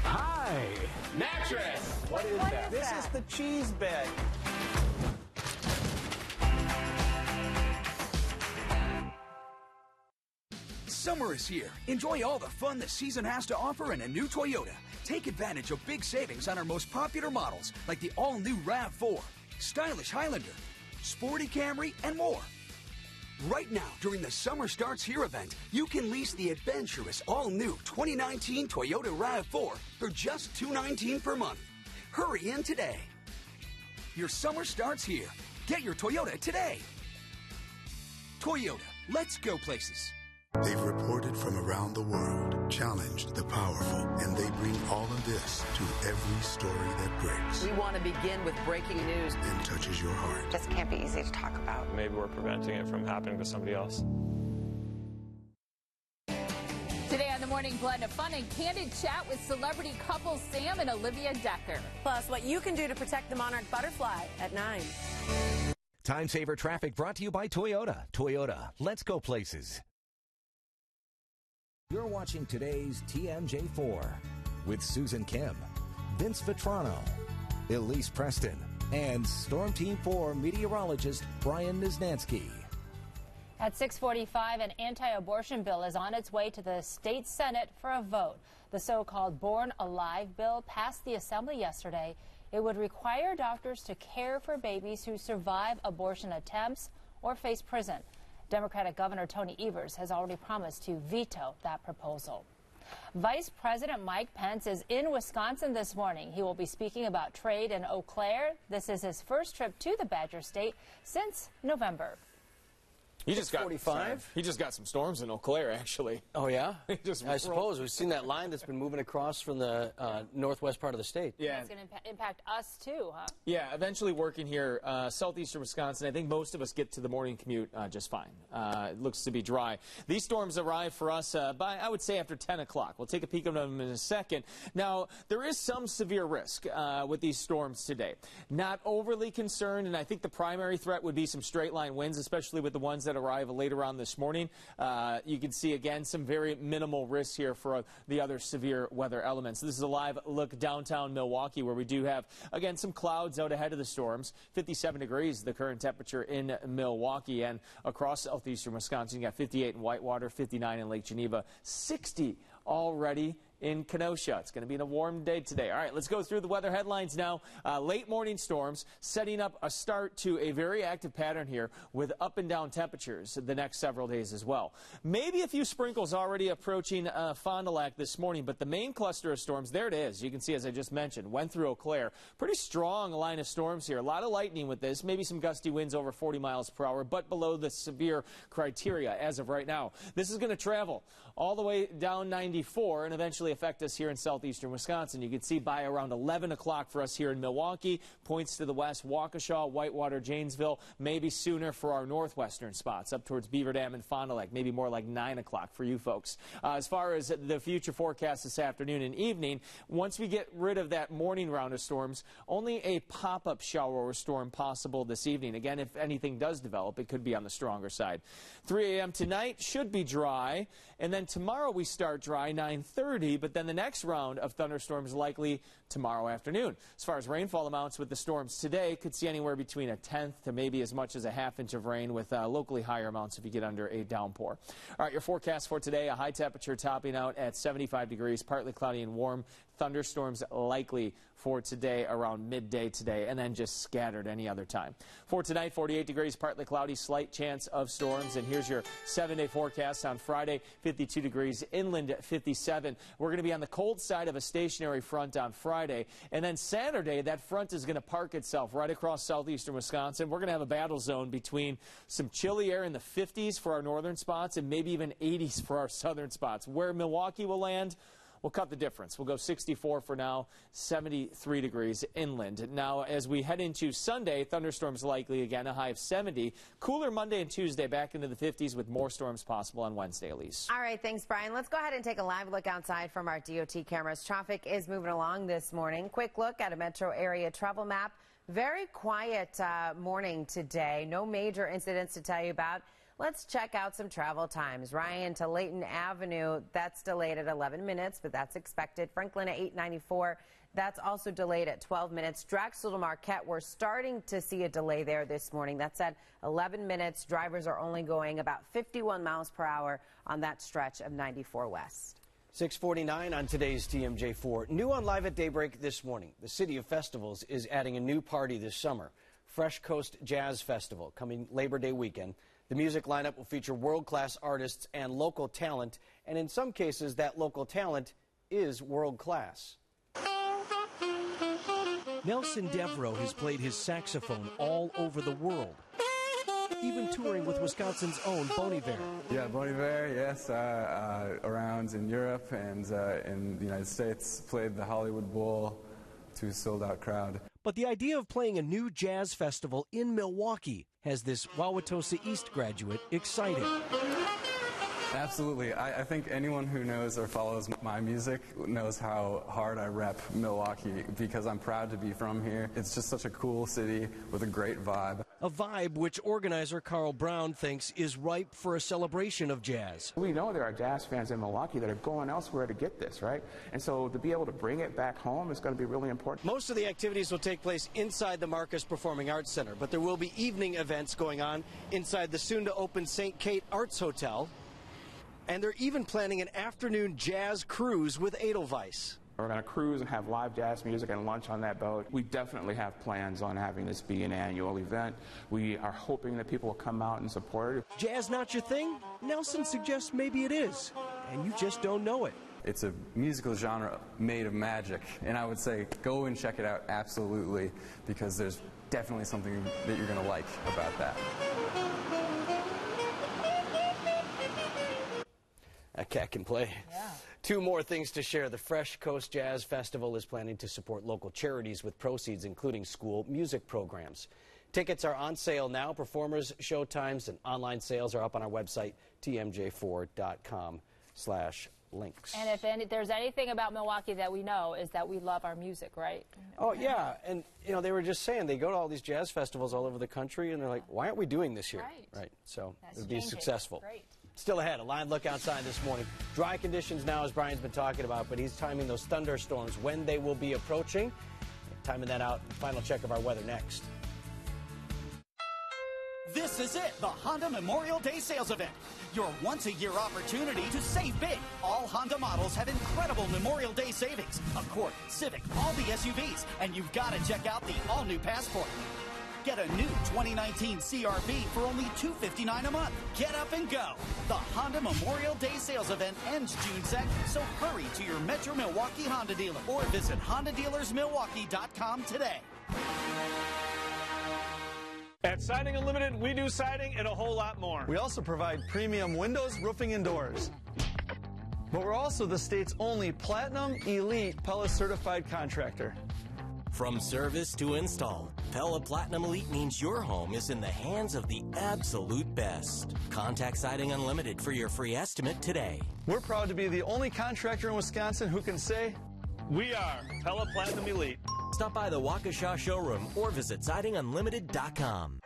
Hi! Mattress! What is that? This is the cheese bed. Summer is here. Enjoy all the fun the season has to offer in a new Toyota. Take advantage of big savings on our most popular models, like the all-new RAV4, stylish Highlander, sporty Camry, and more. Right now, during the Summer Starts Here event, you can lease the adventurous, all-new 2019 Toyota RAV4 for just $219 per month. Hurry in today. Your summer starts here. Get your Toyota today. Toyota, let's go places. They've reported from around the world, challenged the powerful, and they bring all of this to every story that breaks. We want to begin with breaking news. And touches your heart. This can't be easy to talk about. Maybe we're preventing it from happening to somebody else. Today on the Morning Blend, a fun and candid chat with celebrity couple Sam and Olivia Decker. Plus, what you can do to protect the monarch butterfly at 9. Time Saver Traffic brought to you by Toyota. Toyota, let's go places. You're watching today's TMJ4 with Susan Kim, Vince Vitrano, Elise Preston, and Storm Team 4 meteorologist Brian Niznansky. At 6:45, an anti-abortion bill is on its way to the state Senate for a vote. The so-called Born Alive bill passed the Assembly yesterday. It would require doctors to care for babies who survive abortion attempts or face prison. Democratic Governor Tony Evers has already promised to veto that proposal. Vice President Mike Pence is in Wisconsin this morning. He will be speaking about trade in Eau Claire. This is his first trip to the Badger State since November. He just got some storms in Eau Claire, actually. Oh, yeah? I suppose. We've seen that line that's been moving across from the northwest part of the state. Yeah. It's going to impact us, too, huh? Yeah, eventually working here, southeastern Wisconsin. I think most of us get to the morning commute just fine. It looks to be dry. These storms arrive for us by, I would say, after 10 o'clock. We'll take a peek at them in a second. Now, there is some severe risk with these storms today. Not overly concerned, and I think the primary threat would be some straight-line winds, especially with the ones that arrive later on this morning. You can see, again, some very minimal risks here for the other severe weather elements. This is a live look downtown Milwaukee, where we do have, again, some clouds out ahead of the storms. 57 degrees, the current temperature in Milwaukee, and across southeastern Wisconsin, you got 58 in Whitewater, 59 in Lake Geneva, 60 already in Kenosha. It's going to be a warm day today. All right, let's go through the weather headlines now. Late morning storms setting up a start to a very active pattern here with up and down temperatures the next several days as well. Maybe a few sprinkles already approaching Fond du Lac this morning, but the main cluster of storms, there it is. You can see, as I just mentioned, went through Eau Claire. Pretty strong line of storms here. A lot of lightning with this, maybe some gusty winds over 40 miles per hour, but below the severe criteria as of right now. This is going to travel all the way down 94 and eventually affect us here in southeastern Wisconsin. You can see by around 11 o'clock for us here in Milwaukee, points to the west, Waukesha, Whitewater, Janesville, maybe sooner for our northwestern spots up towards Beaver Dam and Fond du Lac, maybe more like 9 o'clock for you folks. As far as the future forecast this afternoon and evening, once we get rid of that morning round of storms, only a pop-up shower or storm possible this evening. Again, if anything does develop, it could be on the stronger side. 3 a.m. tonight should be dry, and then tomorrow we start dry, 9:30, but then the next round of thunderstorms likely tomorrow afternoon. As far as rainfall amounts with the storms today, could see anywhere between a tenth to maybe as much as a half inch of rain, with locally higher amounts if you get under a downpour. All right, your forecast for today, a high temperature topping out at 75 degrees, partly cloudy and warm. Thunderstorms likely for today around midday today, and then just scattered any other time. For tonight, 48 degrees, partly cloudy, slight chance of storms. And here's your 7-day forecast on Friday, 52 degrees, inland 57. We're going to be on the cold side of a stationary front on Friday. And then Saturday, that front is going to park itself right across southeastern Wisconsin. We're going to have a battle zone between some chilly air in the 50s for our northern spots and maybe even 80s for our southern spots. Where Milwaukee will land, we'll cut the difference. We'll go 64 for now, 73 degrees inland. Now, as we head into Sunday, thunderstorms likely again, a high of 70. Cooler Monday and Tuesday, back into the 50s with more storms possible on Wednesday, Elise. All right, thanks, Brian. Let's go ahead and take a live look outside from our DOT cameras. Traffic is moving along this morning. Quick look at a metro area travel map. Very quiet morning today. No major incidents to tell you about. Let's check out some travel times. Ryan to Layton Avenue, that's delayed at 11 minutes, but that's expected. Franklin at 894, that's also delayed at 12 minutes. Drexel to Marquette, we're starting to see a delay there this morning. That's at 11 minutes. Drivers are only going about 51 miles per hour on that stretch of 94 West. 6:49 on today's TMJ4. New on Live at Daybreak this morning. The City of Festivals is adding a new party this summer. Fresh Coast Jazz Festival coming Labor Day weekend. The music lineup will feature world-class artists and local talent, and in some cases, that local talent is world-class. Nelson Devereaux has played his saxophone all over the world, even touring with Wisconsin's own Bon Iver. Yeah, Bon Iver, yes, around in Europe and in the United States, played the Hollywood Bowl to a sold-out crowd. But the idea of playing a new jazz festival in Milwaukee has this Wauwatosa East graduate excited. Absolutely. I think anyone who knows or follows my music knows how hard I rep Milwaukee because I'm proud to be from here. It's just such a cool city with a great vibe. A vibe which organizer Carl Brown thinks is ripe for a celebration of jazz. We know there are jazz fans in Milwaukee that are going elsewhere to get this, right? And so to be able to bring it back home is going to be really important. Most of the activities will take place inside the Marcus Performing Arts Center, but there will be evening events going on inside the soon-to-open St. Kate Arts Hotel. And they're even planning an afternoon jazz cruise with Edelweiss. We're going to cruise and have live jazz music and lunch on that boat. We definitely have plans on having this be an annual event. We are hoping that people will come out and support it. Jazz not your thing? Nelson suggests maybe it is, and you just don't know it. It's a musical genre made of magic, and I would say go and check it out absolutely, because there's definitely something that you're going to like about that. That cat can play. Yeah. Two more things to share. The Fresh Coast Jazz Festival is planning to support local charities with proceeds, including school music programs. Tickets are on sale now. Performers, show times, and online sales are up on our website, tmj4.com/links. And if there's anything about Milwaukee that we know is that we love our music, right? Oh, yeah. And, you know, they were just saying they go to all these jazz festivals all over the country, and they're like, why aren't we doing this here? Right. So it would be successful. Great. Still ahead, a live look outside this morning. Dry conditions now, as Brian's been talking about, but he's timing those thunderstorms, when they will be approaching. Timing that out. Final check of our weather next. This is it, the Honda Memorial Day Sales Event. Your once-a-year opportunity to save big. All Honda models have incredible Memorial Day savings. Accord, Civic, all the SUVs, and you've got to check out the all-new Passport. Get a new 2019 CR-V for only $259 a month. Get up and go. The Honda Memorial Day Sales Event ends June 2nd, so hurry to your Metro Milwaukee Honda dealer or visit HondaDealersMilwaukee.com today. At Siding Unlimited, we do siding and a whole lot more. We also provide premium windows, roofing, and doors. But we're also the state's only Platinum Elite Pella certified contractor. From service to install, Pella Platinum Elite means your home is in the hands of the absolute best. Contact Siding Unlimited for your free estimate today. We're proud to be the only contractor in Wisconsin who can say, we are Pella Platinum Elite. Stop by the Waukesha showroom or visit sidingunlimited.com.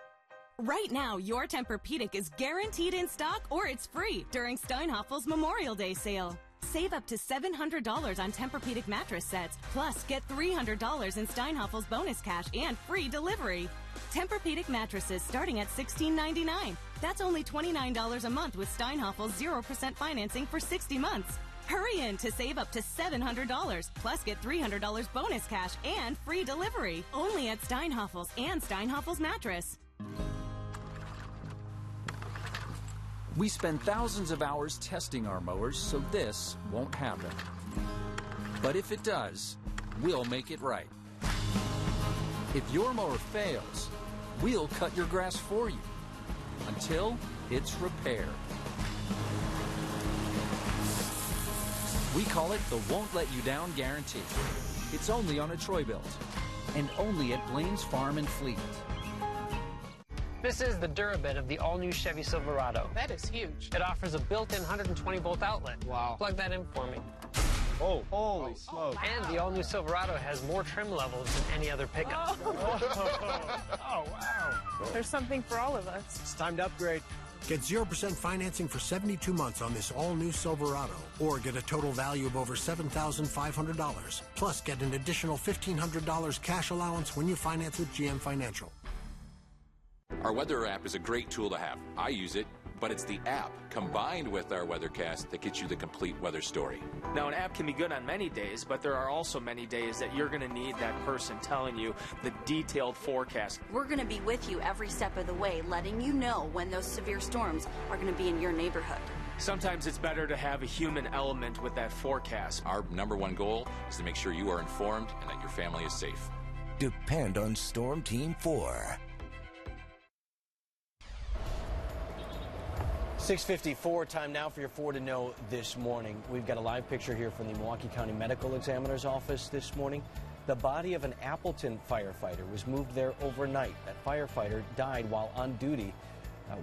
Right now, your Tempur-Pedic is guaranteed in stock or it's free during Steinhaffel's Memorial Day sale. Save up to $700 on Tempur-Pedic mattress sets, plus get $300 in Steinhaffel's bonus cash and free delivery. Tempur-Pedic mattresses starting at $16.99. That's only $29 a month with Steinhaffel's 0% financing for 60 months. Hurry in to save up to $700, plus get $300 bonus cash and free delivery. Only at Steinhaffel's and Steinhaffel's Mattress. We spend thousands of hours testing our mowers, so this won't happen. But if it does, we'll make it right. If your mower fails, we'll cut your grass for you until it's repaired. We call it the Won't Let You Down Guarantee. It's only on a Troy-Bilt and only at Blaine's Farm and Fleet. This is the Durabit of the all-new Chevy Silverado. That is huge. It offers a built-in 120-volt outlet. Wow. Plug that in for me. Oh, holy smoke. And the all-new Silverado has more trim levels than any other pickup. Oh, wow. There's something for all of us. It's time to upgrade. Get 0% financing for 72 months on this all-new Silverado, or get a total value of over $7,500. Plus, get an additional $1,500 cash allowance when you finance with GM Financial. Our weather app is a great tool to have. I use it but it's the app combined with our weathercast that gets you the complete weather story. Now, an app can be good on many days, but there are also many days that you're going to need that person telling you the detailed forecast. We're going to be with you every step of the way, letting you know when those severe storms are going to be in your neighborhood. Sometimes it's better to have a human element with that forecast. Our #1 goal is to make sure you are informed and that your family is safe. Depend on Storm Team 4. 6:54, time now for your 4 to know this morning. We've got a live picture here from the Milwaukee County Medical Examiner's office this morning. The body of an Appleton firefighter was moved there overnight. That firefighter died while on duty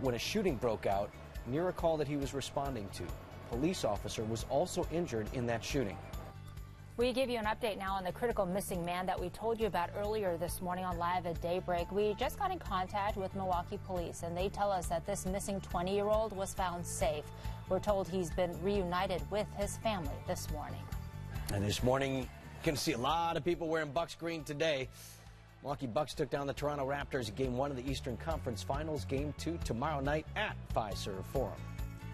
when a shooting broke out near a call that he was responding to. A police officer was also injured in that shooting. We give you an update now on the critical missing man that we told you about earlier this morning on Live at Daybreak. We just got in contact with Milwaukee police, and they tell us that this missing 20-year-old was found safe. We're told he's been reunited with his family this morning. And this morning, you can see a lot of people wearing Bucks green today. Milwaukee Bucks took down the Toronto Raptors in Game 1 of the Eastern Conference Finals. Game 2 tomorrow night at Fiserv Forum.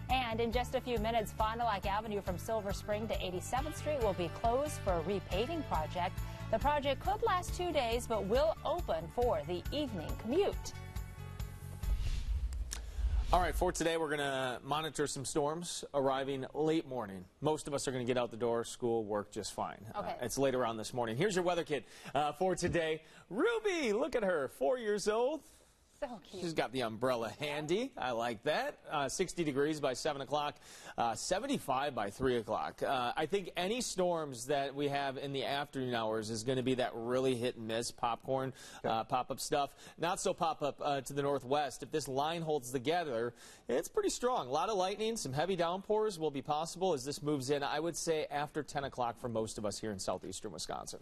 And in just a few minutes, Fond du Lac Avenue from Silver Spring to 87th Street will be closed for a repaving project. The project could last 2 days, but will open for the evening commute. All right, for today, we're going to monitor some storms arriving late morning. Most of us are going to get out the door, school, work just fine. Okay. It's later on this morning. Here's your weather kit for today. Ruby, look at her, 4 years old. So cute. She's got the umbrella handy. I like that. 60 degrees by 7 o'clock, 75 by 3 o'clock. I think any storms that we have in the afternoon hours is going to be that really hit and miss popcorn, pop-up stuff. Not so pop-up to the northwest. If this line holds together, it's pretty strong. A lot of lightning, some heavy downpours will be possible as this moves in, I would say, after 10 o'clock for most of us here in southeastern Wisconsin.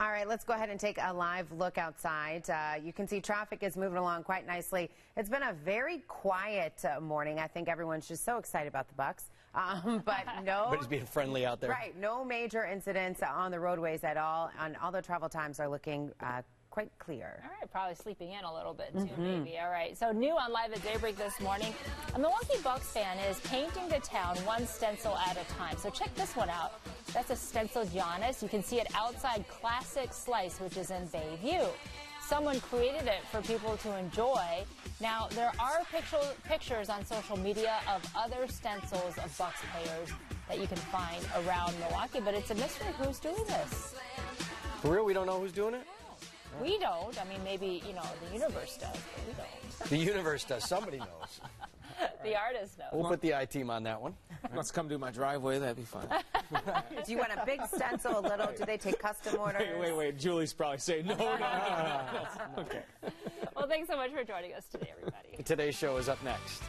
All right, let's go ahead and take a live look outside. You can see traffic is moving along quite nicely. It's been a very quiet morning. I think everyone's just so excited about the Bucks. But no. Everybody's being friendly out there. Right. No major incidents on the roadways at all. And all the travel times are looking quite clear. All right, probably sleeping in a little bit too, maybe. All right, so new on Live at Daybreak this morning, a Milwaukee Bucks fan is painting the town one stencil at a time. So check this one out. That's a stenciled Giannis. You can see it outside Classic Slice, which is in Bayview. Someone created it for people to enjoy. Now, there are pictures on social media of other stencils of Bucks players that you can find around Milwaukee, but it's a mystery who's doing this. For real, we don't know who's doing it? We don't. I mean, maybe, you know, the universe does, but we don't. The universe does. Somebody knows. The artist knows. We'll put the I-team on that one. Let's come do my driveway. That'd be fun. Do you want a big stencil, a little? Do they take custom orders? Wait. Julie's probably saying no. Okay. Well, thanks so much for joining us today, everybody. Today's show is up next.